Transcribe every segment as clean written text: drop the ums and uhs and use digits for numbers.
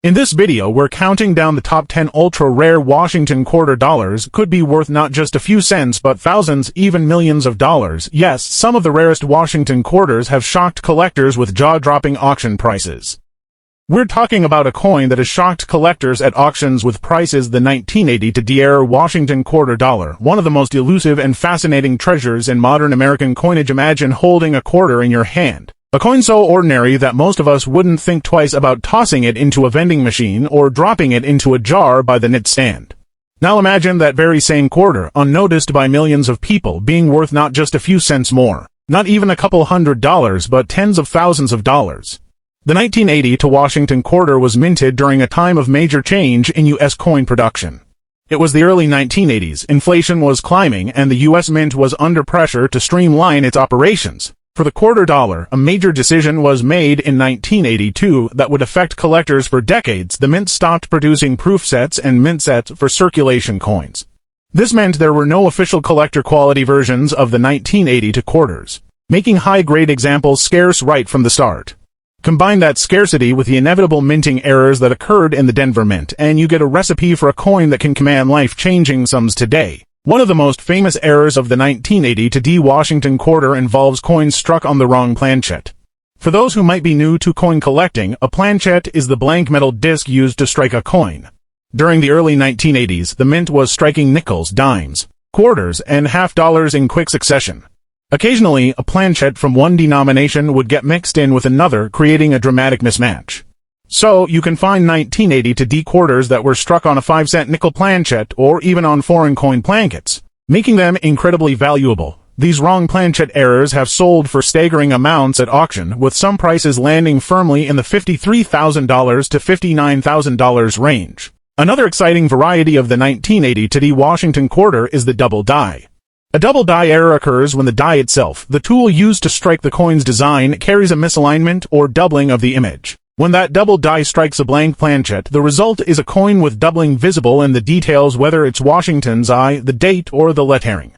In this video, we're counting down the top 10 ultra-rare Washington quarter dollars. Could be worth not just a few cents but thousands, even millions of dollars. Yes, some of the rarest Washington quarters have shocked collectors with jaw-dropping auction prices. We're talking about a coin that has shocked collectors at auctions with prices: the 1980 to D-era Washington quarter dollar, one of the most elusive and fascinating treasures in modern American coinage. Imagine holding a quarter in your hand. A coin so ordinary that most of us wouldn't think twice about tossing it into a vending machine or dropping it into a jar by the nightstand. Now imagine that very same quarter, unnoticed by millions of people, being worth not just a few cents more, not even a couple $100s, but tens of thousands of dollars. The 1980 to Washington quarter was minted during a time of major change in U.S. coin production. It was the early 1980s, inflation was climbing, and the U.S. Mint was under pressure to streamline its operations. For the quarter dollar, a major decision was made in 1982 that would affect collectors for decades. The Mint stopped producing proof sets and mint sets for circulation coins. This meant there were no official collector-quality versions of the 1980 to quarters, making high-grade examples scarce right from the start. Combine that scarcity with the inevitable minting errors that occurred in the Denver Mint, and you get a recipe for a coin that can command life-changing sums today. One of the most famous errors of the 1980 to D Washington quarter involves coins struck on the wrong planchet. For those who might be new to coin collecting, a planchet is the blank metal disc used to strike a coin. During the early 1980s, the Mint was striking nickels, dimes, quarters, and half dollars in quick succession. Occasionally, a planchet from one denomination would get mixed in with another, creating a dramatic mismatch. So, you can find 1980 to D quarters that were struck on a 5-cent nickel planchet or even on foreign coin plankets, making them incredibly valuable. These wrong planchet errors have sold for staggering amounts at auction, with some prices landing firmly in the $53,000 to $59,000 range. Another exciting variety of the 1980 to D Washington quarter is the double die. A double die error occurs when the die itself, the tool used to strike the coin's design, carries a misalignment or doubling of the image. When that double die strikes a blank planchet, the result is a coin with doubling visible in the details, whether it's Washington's eye, the date, or the lettering.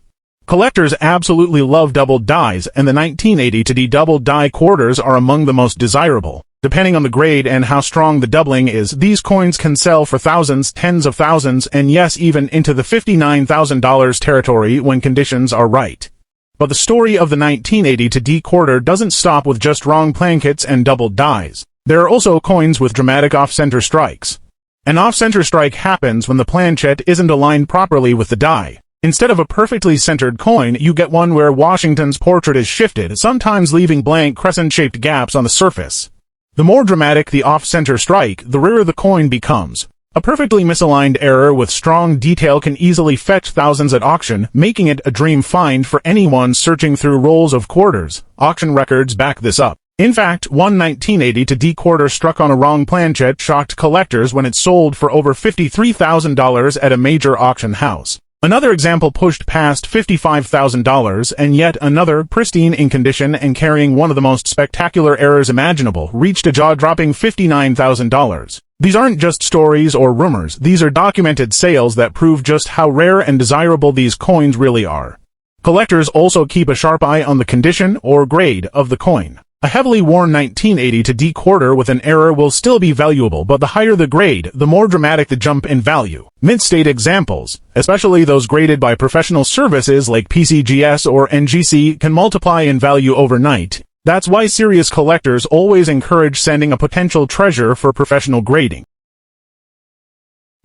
Collectors absolutely love double dies, and the 1980 to D double die quarters are among the most desirable. Depending on the grade and how strong the doubling is, these coins can sell for thousands, tens of thousands, and yes, even into the $59,000 territory when conditions are right. But the story of the 1980 to D quarter doesn't stop with just wrong plankets and double dies. There are also coins with dramatic off-center strikes. An off-center strike happens when the planchet isn't aligned properly with the die. Instead of a perfectly centered coin, you get one where Washington's portrait is shifted, sometimes leaving blank crescent-shaped gaps on the surface. The more dramatic the off-center strike, the rarer the coin becomes. A perfectly misaligned error with strong detail can easily fetch thousands at auction, making it a dream find for anyone searching through rolls of quarters. Auction records back this up. In fact, one 1980 to D quarter struck on a wrong planchet shocked collectors when it sold for over $53,000 at a major auction house. Another example pushed past $55,000, and yet another, pristine in condition and carrying one of the most spectacular errors imaginable, reached a jaw-dropping $59,000. These aren't just stories or rumors, these are documented sales that prove just how rare and desirable these coins really are. Collectors also keep a sharp eye on the condition or grade of the coin. A heavily worn 1980 to D quarter with an error will still be valuable, but the higher the grade, the more dramatic the jump in value. Mint state examples, especially those graded by professional services like PCGS or NGC, can multiply in value overnight. That's why serious collectors always encourage sending a potential treasure for professional grading.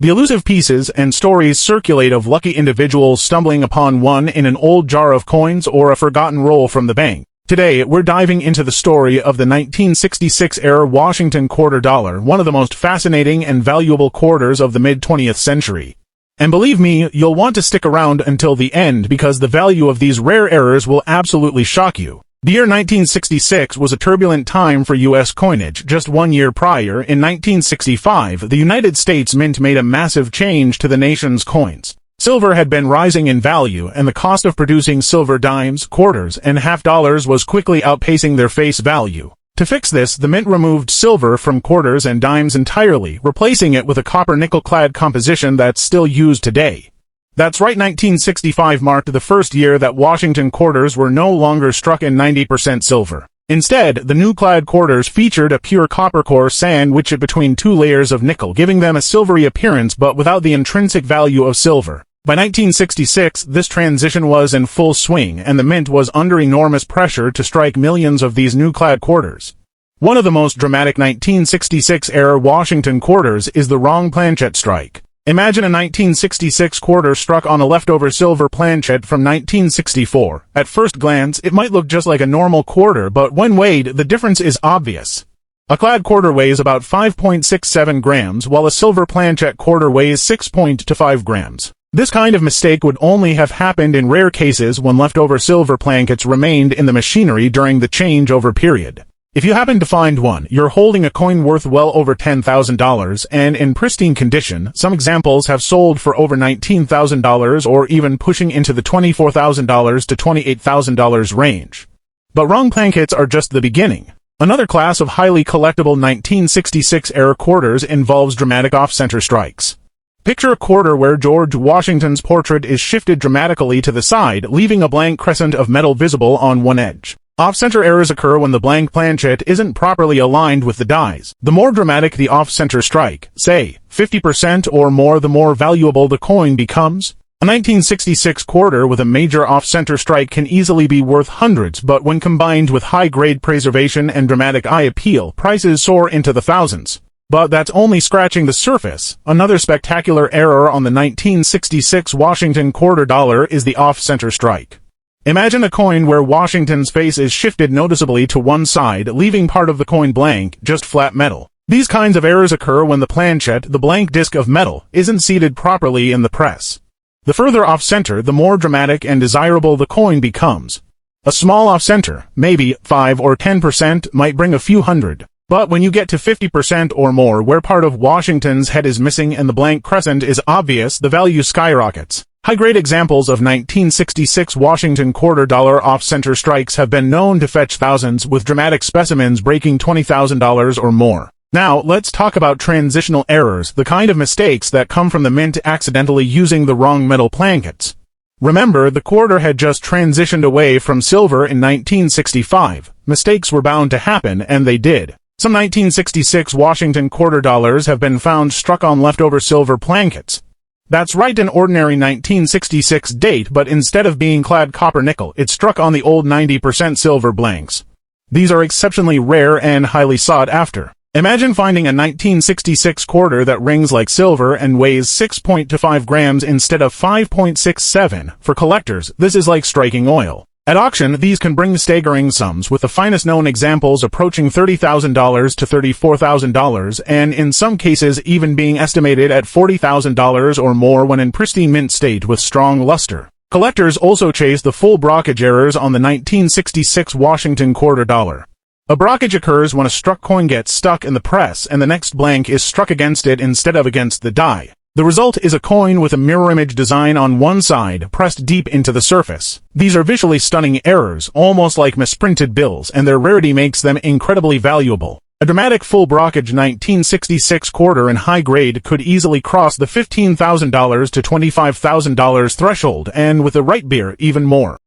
The elusive pieces and stories circulate of lucky individuals stumbling upon one in an old jar of coins or a forgotten roll from the bank. Today, we're diving into the story of the 1966-era Washington quarter dollar, one of the most fascinating and valuable quarters of the mid-20th century. And believe me, you'll want to stick around until the end because the value of these rare errors will absolutely shock you. The year 1966 was a turbulent time for U.S. coinage. Just 1 year prior, in 1965, the United States Mint made a massive change to the nation's coins. Silver had been rising in value, and the cost of producing silver dimes, quarters, and half dollars was quickly outpacing their face value. To fix this, the Mint removed silver from quarters and dimes entirely, replacing it with a copper nickel-clad composition that's still used today. That's right, 1965 marked the first year that Washington quarters were no longer struck in 90% silver. Instead, the new clad quarters featured a pure copper core sandwiched between two layers of nickel, giving them a silvery appearance but without the intrinsic value of silver. By 1966, this transition was in full swing, and the mint was under enormous pressure to strike millions of these new clad quarters. One of the most dramatic 1966-era Washington quarters is the wrong planchet strike. Imagine a 1966 quarter struck on a leftover silver planchet from 1964. At first glance, it might look just like a normal quarter, but when weighed, the difference is obvious. A clad quarter weighs about 5.67 grams, while a silver planchet quarter weighs 6.25 grams. This kind of mistake would only have happened in rare cases when leftover silver plankets remained in the machinery during the changeover period. If you happen to find one, you're holding a coin worth well over $10,000 and in pristine condition. Some examples have sold for over $19,000 or even pushing into the $24,000 to $28,000 range. But wrong plankets are just the beginning. Another class of highly collectible 1966-era quarters involves dramatic off-center strikes. Picture a quarter where George Washington's portrait is shifted dramatically to the side, leaving a blank crescent of metal visible on one edge. Off-center errors occur when the blank planchet isn't properly aligned with the dies. The more dramatic the off-center strike, say, 50% or more, the more valuable the coin becomes. A 1966 quarter with a major off-center strike can easily be worth hundreds, but when combined with high-grade preservation and dramatic eye appeal, prices soar into the thousands. But that's only scratching the surface. Another spectacular error on the 1966 Washington quarter dollar is the off-center strike. Imagine a coin where Washington's face is shifted noticeably to one side, leaving part of the coin blank, just flat metal. These kinds of errors occur when the planchet, the blank disc of metal, isn't seated properly in the press. The further off-center, the more dramatic and desirable the coin becomes. A small off-center, maybe 5 or 10%, might bring a few hundred. But when you get to 50% or more, where part of Washington's head is missing and the blank crescent is obvious, the value skyrockets. High-grade examples of 1966 Washington quarter dollar off-center strikes have been known to fetch thousands, with dramatic specimens breaking $20,000 or more. Now, let's talk about transitional errors, the kind of mistakes that come from the mint accidentally using the wrong metal plankets. Remember, the quarter had just transitioned away from silver in 1965. Mistakes were bound to happen, and they did. Some 1966 Washington quarter dollars have been found struck on leftover silver plankets. That's right, an ordinary 1966 date, but instead of being clad copper nickel, it's struck on the old 90% silver blanks. These are exceptionally rare and highly sought after. Imagine finding a 1966 quarter that rings like silver and weighs 6.25 grams instead of 5.67. For collectors, this is like striking oil. At auction, these can bring staggering sums, with the finest known examples approaching $30,000 to $34,000, and in some cases even being estimated at $40,000 or more when in pristine mint state with strong luster. Collectors also chase the full brockage errors on the 1966 Washington quarter dollar. A brockage occurs when a struck coin gets stuck in the press and the next blank is struck against it instead of against the die. The result is a coin with a mirror image design on one side, pressed deep into the surface. These are visually stunning errors, almost like misprinted bills, and their rarity makes them incredibly valuable. A dramatic full brockage 1966 quarter in high grade could easily cross the $15,000 to $25,000 threshold, and with the right beer, even more.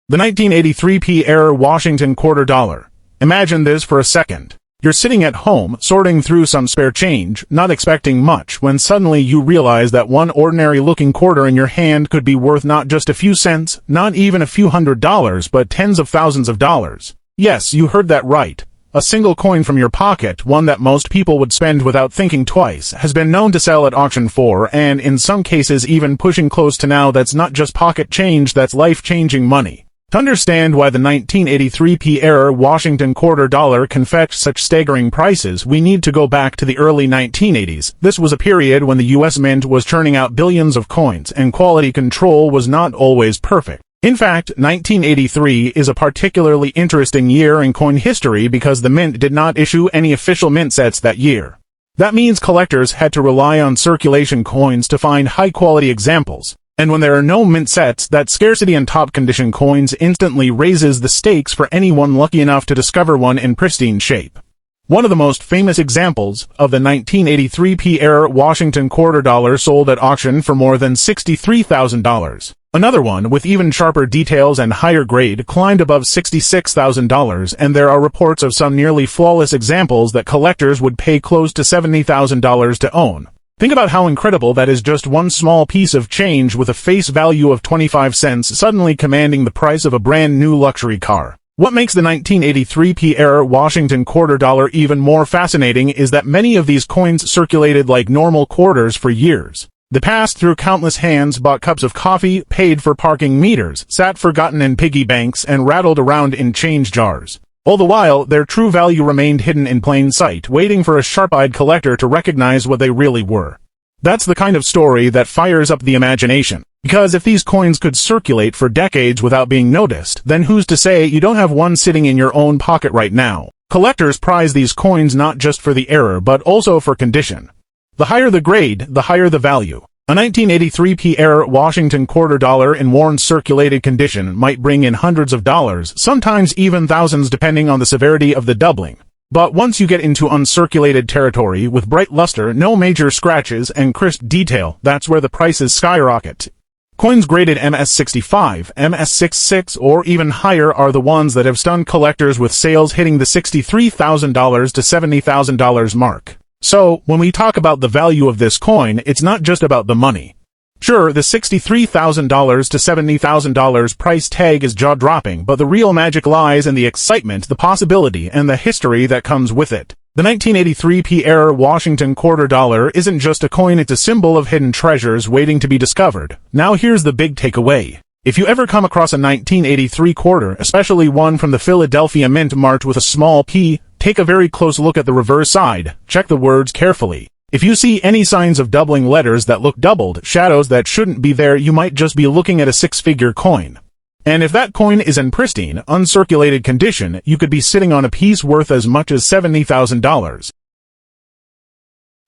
The 1983 era Washington quarter dollar. Imagine this for a second. You're sitting at home, sorting through some spare change, not expecting much, when suddenly you realize that one ordinary-looking quarter in your hand could be worth not just a few cents, not even a few $100s, but tens of thousands of dollars. Yes, you heard that right. A single coin from your pocket, one that most people would spend without thinking twice, has been known to sell at auction for, and in some cases even pushing close to now. That's not just pocket change, that's life-changing money. To understand why the 1983 era Washington quarter dollar can fetch such staggering prices, we need to go back to the early 1980s. This was a period when the U.S. Mint was churning out billions of coins, and quality control was not always perfect. In fact, 1983 is a particularly interesting year in coin history because the Mint did not issue any official mint sets that year. That means collectors had to rely on circulation coins to find high-quality examples. And when there are no mint sets, that scarcity in top-condition coins instantly raises the stakes for anyone lucky enough to discover one in pristine shape. One of the most famous examples of the 1983 era Washington quarter dollar sold at auction for more than $63,000. Another one, with even sharper details and higher grade, climbed above $66,000, and there are reports of some nearly flawless examples that collectors would pay close to $70,000 to own. Think about how incredible that is, just one small piece of change with a face value of 25 cents suddenly commanding the price of a brand new luxury car. What makes the 1983 P-era Washington quarter dollar even more fascinating is that many of these coins circulated like normal quarters for years. They passed through countless hands, bought cups of coffee, paid for parking meters, sat forgotten in piggy banks, and rattled around in change jars. All the while, their true value remained hidden in plain sight, waiting for a sharp-eyed collector to recognize what they really were. That's the kind of story that fires up the imagination. Because if these coins could circulate for decades without being noticed, then who's to say you don't have one sitting in your own pocket right now? Collectors prize these coins not just for the era, but also for condition. The higher the grade, the higher the value. A 1983 P-era Washington quarter dollar in worn circulated condition might bring in hundreds of dollars, sometimes even thousands depending on the severity of the doubling. But once you get into uncirculated territory with bright luster, no major scratches, and crisp detail, that's where the prices skyrocket. Coins graded MS65, MS66, or even higher are the ones that have stunned collectors, with sales hitting the $63,000 to $70,000 mark. So, when we talk about the value of this coin, it's not just about the money. Sure, the $63,000 to $70,000 price tag is jaw-dropping, but the real magic lies in the excitement, the possibility, and the history that comes with it. The 1983 P-era Washington quarter dollar isn't just a coin, it's a symbol of hidden treasures waiting to be discovered. Now here's the big takeaway. If you ever come across a 1983 quarter, especially one from the Philadelphia Mint marked with a small P, take a very close look at the reverse side. Check the words carefully. If you see any signs of doubling, letters that look doubled, shadows that shouldn't be there, you might just be looking at a six-figure coin. And if that coin is in pristine, uncirculated condition, you could be sitting on a piece worth as much as $70,000.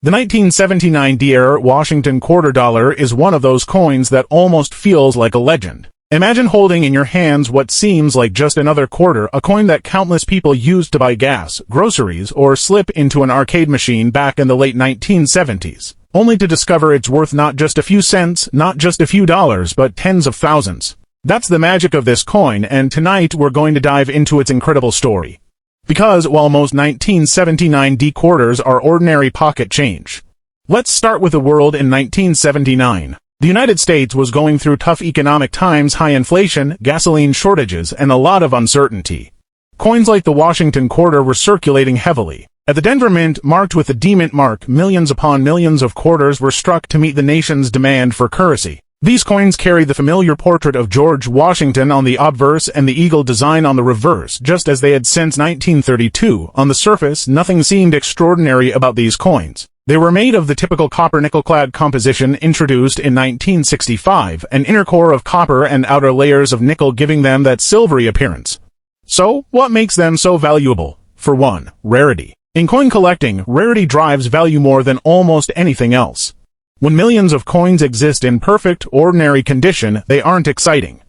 The 1979 D-era Washington quarter dollar is one of those coins that almost feels like a legend. Imagine holding in your hands what seems like just another quarter, a coin that countless people used to buy gas, groceries, or slip into an arcade machine back in the late 1970s, only to discover it's worth not just a few cents, not just a few dollars, but tens of thousands. That's the magic of this coin, and tonight we're going to dive into its incredible story. Because while most 1979 D quarters are ordinary pocket change, let's start with the world in 1979. The United States was going through tough economic times, high inflation, gasoline shortages, and a lot of uncertainty. Coins like the Washington quarter were circulating heavily. At the Denver Mint, marked with the D-Mint mark, millions upon millions of quarters were struck to meet the nation's demand for currency. These coins carry the familiar portrait of George Washington on the obverse and the eagle design on the reverse, just as they had since 1932. On the surface, nothing seemed extraordinary about these coins. They were made of the typical copper-nickel-clad composition introduced in 1965, an inner core of copper and outer layers of nickel giving them that silvery appearance. So, what makes them so valuable? For one, rarity. In coin collecting, rarity drives value more than almost anything else. When millions of coins exist in perfect, ordinary condition, they aren't exciting.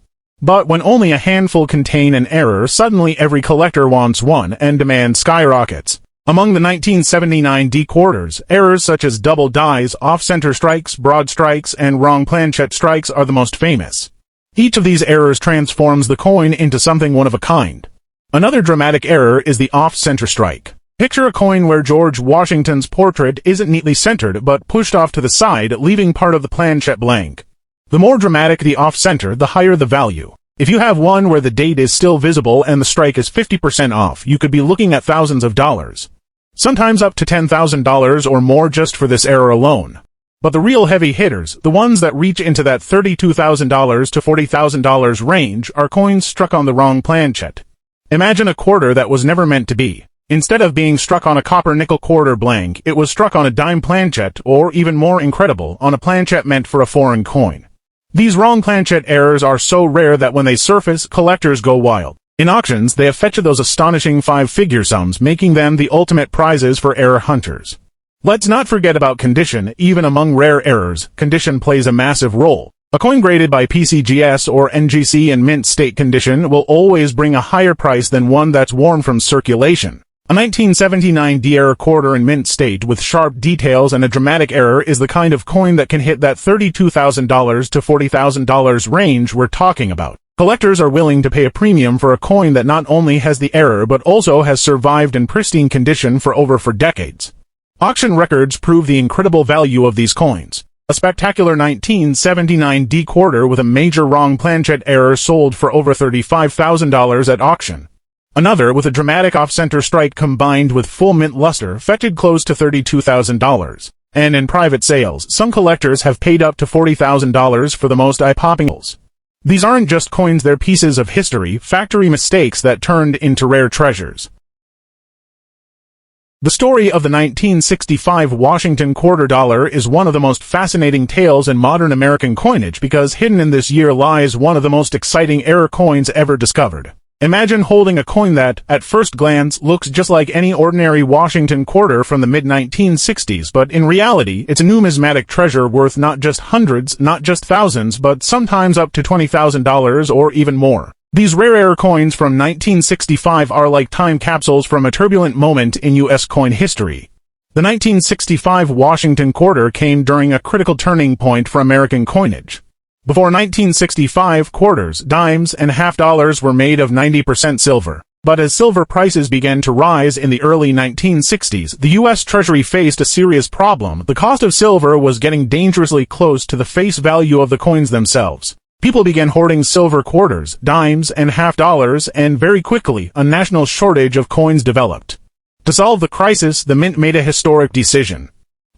But when only a handful contain an error, suddenly every collector wants one, and demand skyrockets. Among the 1979 D quarters, errors such as double dies, off-center strikes, broad strikes, and wrong planchet strikes are the most famous. Each of these errors transforms the coin into something one of a kind. Another dramatic error is the off-center strike. Picture a coin where George Washington's portrait isn't neatly centered but pushed off to the side, leaving part of the planchet blank. The more dramatic the off-center, the higher the value. If you have one where the date is still visible and the strike is 50% off, you could be looking at thousands of dollars. Sometimes up to $10,000 or more just for this error alone. But the real heavy hitters, the ones that reach into that $32,000 to $40,000 range, are coins struck on the wrong planchet. Imagine a quarter that was never meant to be. Instead of being struck on a copper-nickel quarter blank, it was struck on a dime planchet, or even more incredible, on a planchet meant for a foreign coin. These wrong planchet errors are so rare that when they surface, collectors go wild. In auctions, they have fetched those astonishing five-figure sums, making them the ultimate prizes for error hunters. Let's not forget about condition. Even among rare errors, condition plays a massive role. A coin graded by PCGS or NGC in mint state condition will always bring a higher price than one that's worn from circulation. A 1979 D-error quarter in mint state with sharp details and a dramatic error is the kind of coin that can hit that $32,000 to $40,000 range we're talking about. Collectors are willing to pay a premium for a coin that not only has the error but also has survived in pristine condition for decades. Auction records prove the incredible value of these coins. A spectacular 1979 D quarter with a major wrong planchet error sold for over $35,000 at auction. Another with a dramatic off-center strike combined with full mint luster fetched close to $32,000. And in private sales, some collectors have paid up to $40,000 for the most eye-popping ones. These aren't just coins, they're pieces of history, factory mistakes that turned into rare treasures. The story of the 1965 Washington quarter dollar is one of the most fascinating tales in modern American coinage because hidden in this year lies one of the most exciting error coins ever discovered. Imagine holding a coin that, at first glance, looks just like any ordinary Washington quarter from the mid-1960s, but in reality, it's a numismatic treasure worth not just hundreds, not just thousands, but sometimes up to $20,000 or even more. These rare error coins from 1965 are like time capsules from a turbulent moment in U.S. coin history. The 1965 Washington quarter came during a critical turning point for American coinage. Before 1965, quarters, dimes, and half dollars were made of 90% silver. But as silver prices began to rise in the early 1960s, the U.S. Treasury faced a serious problem. The cost of silver was getting dangerously close to the face value of the coins themselves. People began hoarding silver quarters, dimes, and half dollars, and very quickly, a national shortage of coins developed. To solve the crisis, the mint made a historic decision.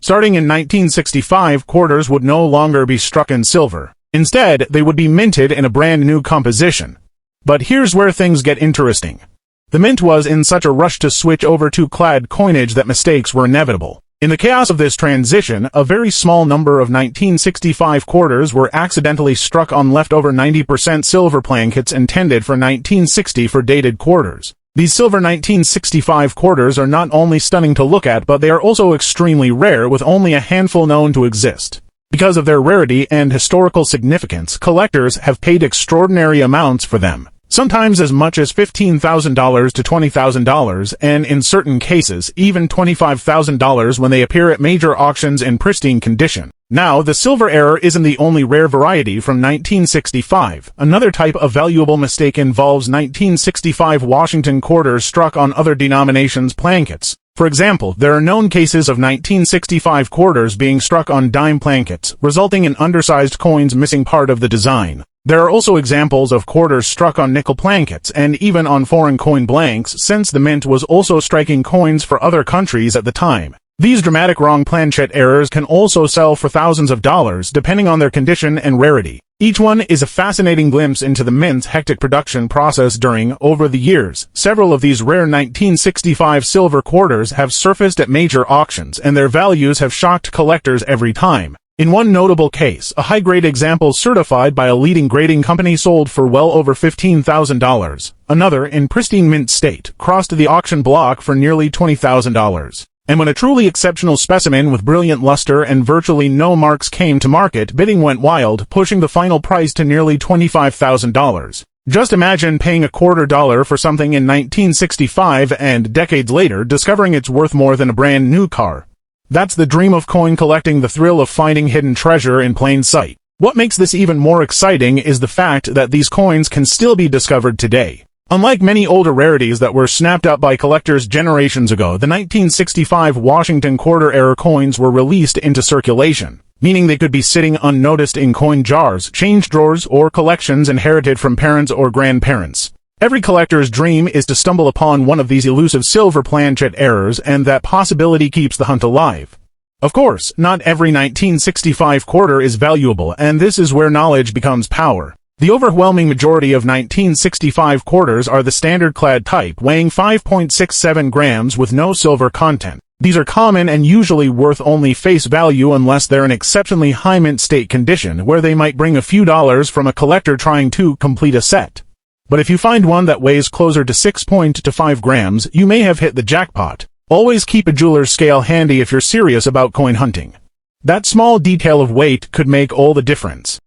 Starting in 1965, quarters would no longer be struck in silver. Instead, they would be minted in a brand new composition. But here's where things get interesting. The mint was in such a rush to switch over to clad coinage that mistakes were inevitable. In the chaos of this transition, a very small number of 1965 quarters were accidentally struck on leftover 90% silver plankets intended for 1960 for dated quarters. These silver 1965 quarters are not only stunning to look at, but they are also extremely rare, with only a handful known to exist. Because of their rarity and historical significance, collectors have paid extraordinary amounts for them, sometimes as much as $15,000 to $20,000, and in certain cases, even $25,000 when they appear at major auctions in pristine condition. Now, the silver error isn't the only rare variety from 1965. Another type of valuable mistake involves 1965 Washington quarters struck on other denominations' plankets. For example, there are known cases of 1965 quarters being struck on dime plankets, resulting in undersized coins missing part of the design. There are also examples of quarters struck on nickel plankets, and even on foreign coin blanks, since the mint was also striking coins for other countries at the time. These dramatic wrong planchet errors can also sell for thousands of dollars, depending on their condition and rarity. Each one is a fascinating glimpse into the mint's hectic production process over the years. Several of these rare 1965 silver quarters have surfaced at major auctions, and their values have shocked collectors every time. In one notable case, a high-grade example certified by a leading grading company sold for well over $15,000. Another, in pristine mint state, crossed the auction block for nearly $20,000. And when a truly exceptional specimen with brilliant luster and virtually no marks came to market, bidding went wild, pushing the final price to nearly $25,000. Just imagine paying a $quarter for something in 1965 and, decades later, discovering it's worth more than a brand new car. That's the dream of coin collecting, the thrill of finding hidden treasure in plain sight. What makes this even more exciting is the fact that these coins can still be discovered today. Unlike many older rarities that were snapped up by collectors generations ago, the 1965 Washington quarter-era coins were released into circulation, meaning they could be sitting unnoticed in coin jars, change drawers, or collections inherited from parents or grandparents. Every collector's dream is to stumble upon one of these elusive silver planchet errors, and that possibility keeps the hunt alive. Of course, not every 1965 quarter is valuable, and this is where knowledge becomes power. The overwhelming majority of 1965 quarters are the standard clad type, weighing 5.67 grams with no silver content. These are common and usually worth only face value unless they're in exceptionally high mint state condition, where they might bring a few dollars from a collector trying to complete a set. But if you find one that weighs closer to 6.25 grams, you may have hit the jackpot. Always keep a jeweler's scale handy if you're serious about coin hunting. That small detail of weight could make all the difference.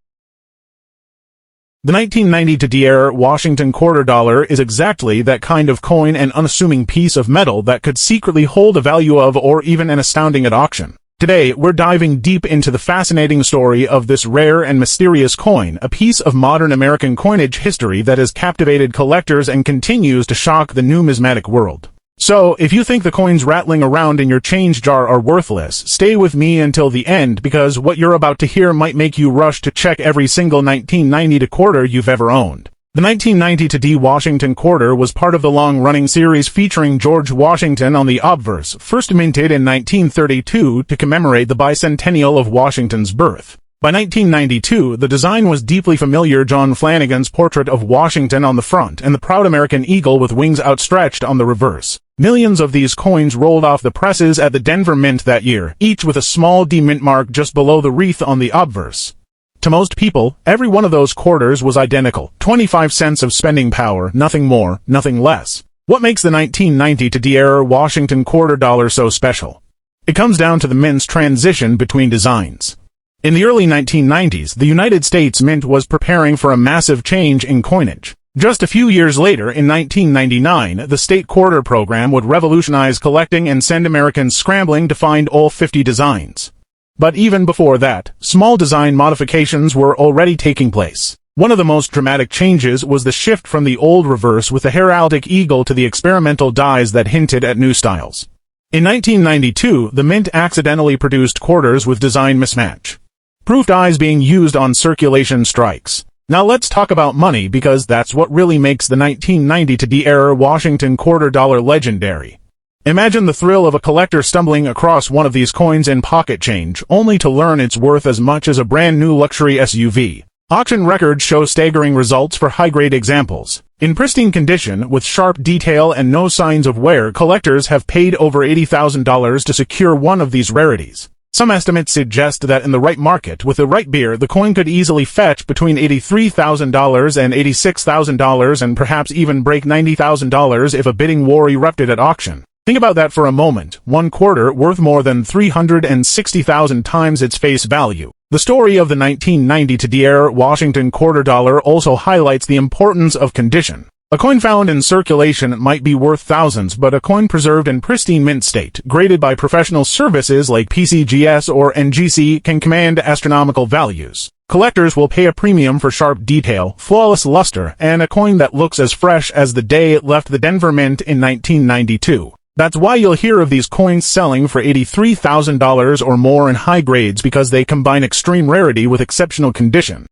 The 1990 to Washington quarter dollar is exactly that kind of coin, an unassuming piece of metal that could secretly hold a value of or even an astounding at auction. Today, we're diving deep into the fascinating story of this rare and mysterious coin, a piece of modern American coinage history that has captivated collectors and continues to shock the numismatic world. So, if you think the coins rattling around in your change jar are worthless, stay with me until the end, because what you're about to hear might make you rush to check every single 1990 to quarter you've ever owned. The 1990 to Washington quarter was part of the long-running series featuring George Washington on the obverse, first minted in 1932 to commemorate the bicentennial of Washington's birth. By 1992, the design was deeply familiar: John Flanagan's portrait of Washington on the front and the proud American eagle with wings outstretched on the reverse. Millions of these coins rolled off the presses at the Denver Mint that year, each with a small D mint mark just below the wreath on the obverse. To most people, every one of those quarters was identical. 25 cents of spending power, nothing more, nothing less. What makes the 1990 to Washington quarter dollar so special? It comes down to the mint's transition between designs. In the early 1990s, the United States Mint was preparing for a massive change in coinage. Just a few years later, in 1999, the state quarter program would revolutionize collecting and send Americans scrambling to find all 50 designs. But even before that, small design modifications were already taking place. One of the most dramatic changes was the shift from the old reverse with the heraldic eagle to the experimental dies that hinted at new styles. In 1992, the Mint accidentally produced quarters with design mismatch. Proof dies being used on circulation strikes. Now let's talk about money, because that's what really makes the 1990 to Washington quarter dollar legendary. Imagine the thrill of a collector stumbling across one of these coins in pocket change, only to learn it's worth as much as a brand new luxury SUV. Auction records show staggering results for high-grade examples. In pristine condition, with sharp detail and no signs of wear, collectors have paid over $80,000 to secure one of these rarities. Some estimates suggest that in the right market, with the right beer, the coin could easily fetch between $83,000 and $86,000 and perhaps even break $90,000 if a bidding war erupted at auction. Think about that for a moment. One quarter worth more than 360,000 times its face value. The story of the 1990 to Washington quarter dollar also highlights the importance of condition. A coin found in circulation might be worth thousands, but a coin preserved in pristine mint state, graded by professional services like PCGS or NGC, can command astronomical values. Collectors will pay a premium for sharp detail, flawless luster, and a coin that looks as fresh as the day it left the Denver Mint in 1992. That's why you'll hear of these coins selling for $83,000 or more in high grades, because they combine extreme rarity with exceptional condition.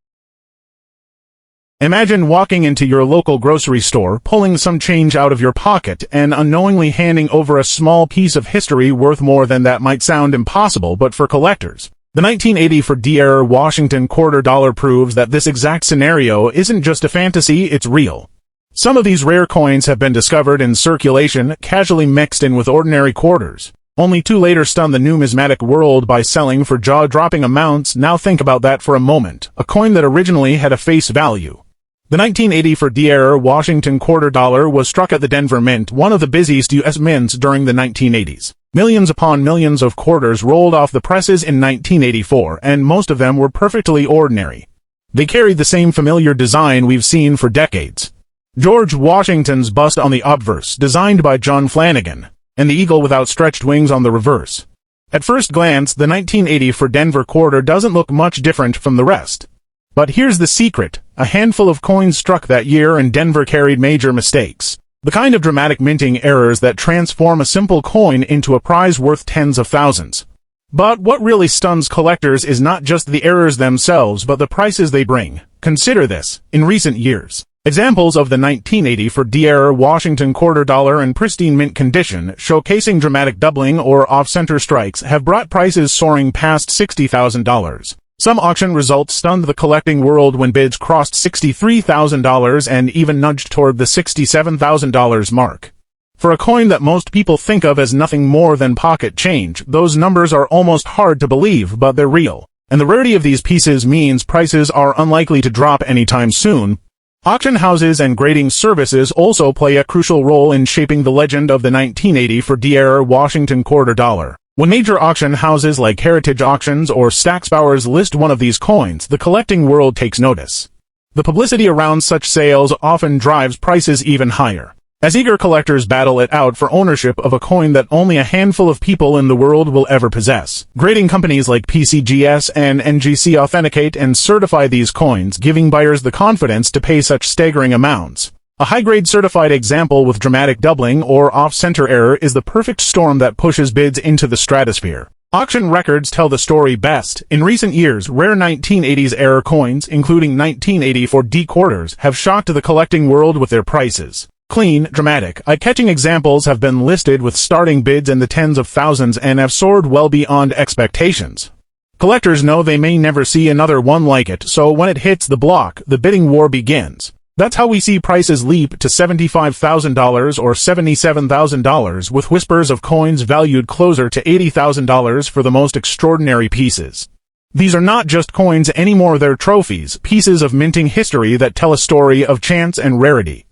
Imagine walking into your local grocery store, pulling some change out of your pocket, and unknowingly handing over a small piece of history worth more than that. Might sound impossible, but for collectors, the 1980 for Washington quarter dollar proves that this exact scenario isn't just a fantasy, it's real. Some of these rare coins have been discovered in circulation, casually mixed in with ordinary quarters, only to later stun the numismatic world by selling for jaw-dropping amounts. Now think about that for a moment. A coin that originally had a face value. The 1980 for Washington quarter dollar was struck at the Denver Mint, one of the busiest U.S. mints during the 1980s. Millions upon millions of quarters rolled off the presses in 1984, and most of them were perfectly ordinary. They carried the same familiar design we've seen for decades. George Washington's bust on the obverse, designed by John Flanagan, and the eagle with outstretched wings on the reverse. At first glance, the 1980 for Denver quarter doesn't look much different from the rest. But here's the secret: a handful of coins struck that year and Denver carried major mistakes. The kind of dramatic minting errors that transform a simple coin into a prize worth tens of thousands. But what really stuns collectors is not just the errors themselves, but the prices they bring. Consider this: in recent years, examples of the 1980 for Washington quarter dollar in pristine mint condition, showcasing dramatic doubling or off-center strikes, have brought prices soaring past $60,000. Some auction results stunned the collecting world when bids crossed $63,000 and even nudged toward the $67,000 mark. For a coin that most people think of as nothing more than pocket change, those numbers are almost hard to believe, but they're real. And the rarity of these pieces means prices are unlikely to drop anytime soon. Auction houses and grading services also play a crucial role in shaping the legend of the 1980 for Washington quarter dollar. When major auction houses like Heritage Auctions or Stack's Bowers list one of these coins, the collecting world takes notice. The publicity around such sales often drives prices even higher, as eager collectors battle it out for ownership of a coin that only a handful of people in the world will ever possess. Grading companies like PCGS and NGC authenticate and certify these coins, giving buyers the confidence to pay such staggering amounts. A high-grade certified example with dramatic doubling or off-center error is the perfect storm that pushes bids into the stratosphere. Auction records tell the story best. In recent years, rare 1980s era coins, including 1984 D quarters, have shocked the collecting world with their prices. Clean, dramatic, eye-catching examples have been listed with starting bids in the tens of thousands and have soared well beyond expectations. Collectors know they may never see another one like it, so when it hits the block, the bidding war begins. That's how we see prices leap to $75,000 or $77,000, with whispers of coins valued closer to $80,000 for the most extraordinary pieces. These are not just coins anymore, they're trophies, pieces of minting history that tell a story of chance and rarity.